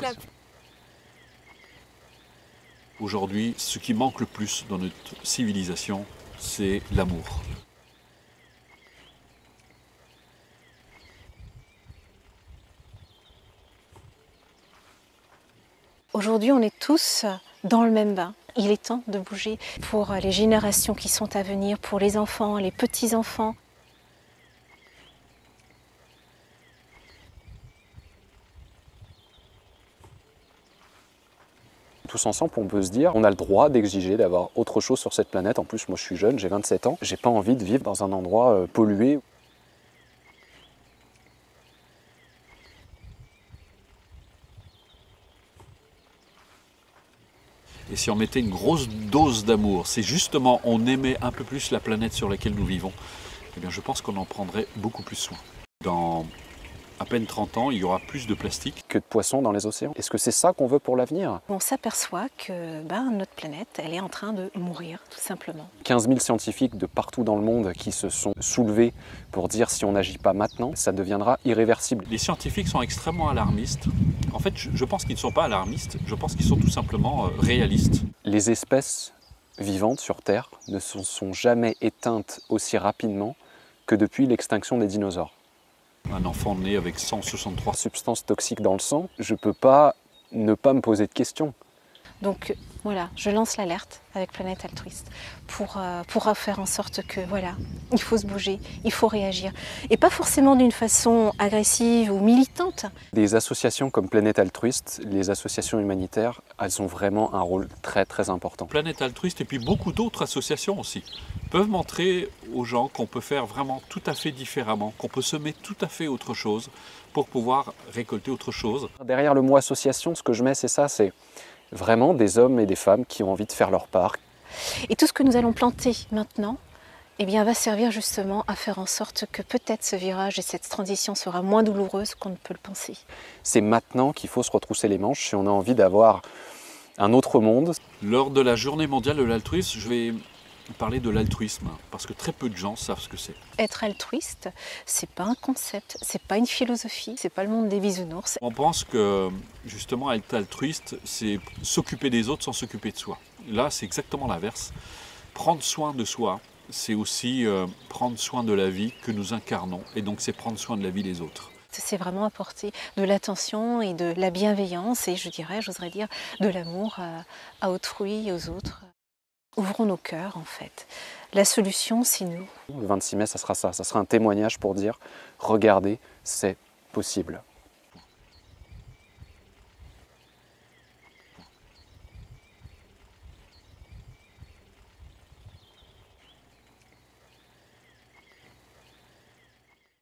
clap. Aujourd'hui, ce qui manque le plus dans notre civilisation, c'est l'amour. Aujourd'hui, on est tous dans le même bain. Il est temps de bouger pour les générations qui sont à venir, pour les enfants, les petits-enfants. Tous ensemble, on peut se dire, on a le droit d'exiger d'avoir autre chose sur cette planète. En plus, moi je suis jeune, j'ai 27 ans, j'ai pas envie de vivre dans un endroit pollué. Et si on mettait une grosse dose d'amour, c'est justement on aimait un peu plus la planète sur laquelle nous vivons, eh bien je pense qu'on en prendrait beaucoup plus soin. Dans à peine 30 ans, il y aura plus de plastique Que de poissons dans les océans. Est-ce que c'est ça qu'on veut pour l'avenir? On s'aperçoit que notre planète, elle est en train de mourir, tout simplement. 15 000 scientifiques de partout dans le monde qui se sont soulevés pour dire si on n'agit pas maintenant, ça deviendra irréversible. Les scientifiques sont extrêmement alarmistes. En fait, je pense qu'ils ne sont pas alarmistes, je pense qu'ils sont tout simplement réalistes. Les espèces vivantes sur Terre ne se sont jamais éteintes aussi rapidement que depuis l'extinction des dinosaures. Un enfant né avec 163 Substances toxiques dans le sang, je ne peux pas ne pas me poser de questions. Donc voilà, je lance l'alerte avec Planète Altruiste pour faire en sorte que voilà, il faut se bouger, il faut réagir. Et pas forcément d'une façon agressive ou militante. Des associations comme Planète Altruiste, les associations humanitaires, elles ont vraiment un rôle très très important. Planète Altruiste et puis beaucoup d'autres associations aussi peuvent montrer aux gens qu'on peut faire vraiment tout à fait différemment, qu'on peut semer tout à fait autre chose pour pouvoir récolter autre chose. Derrière le mot association, ce que je mets, c'est ça, c'est vraiment des hommes et des femmes qui ont envie de faire leur part. Et tout ce que nous allons planter maintenant, eh bien, va servir justement à faire en sorte que peut-être ce virage et cette transition sera moins douloureuse qu'on ne peut le penser. C'est maintenant qu'il faut se retrousser les manches si on a envie d'avoir un autre monde. Lors de la journée mondiale de l'altruisme, je vais parler de l'altruisme, parce que très peu de gens savent ce que c'est. Être altruiste, c'est pas un concept, c'est pas une philosophie, c'est pas le monde des bisounours. On pense que justement être altruiste, c'est s'occuper des autres sans s'occuper de soi. Là, c'est exactement l'inverse. Prendre soin de soi, c'est aussi prendre soin de la vie que nous incarnons, et donc c'est prendre soin de la vie des autres. C'est vraiment apporter de l'attention et de la bienveillance et j'oserais dire, de l'amour à autrui et aux autres. Ouvrons nos cœurs en fait. La solution, c'est nous. Le 26 mai, ça sera ça. Ça sera un témoignage pour dire, regardez, c'est possible.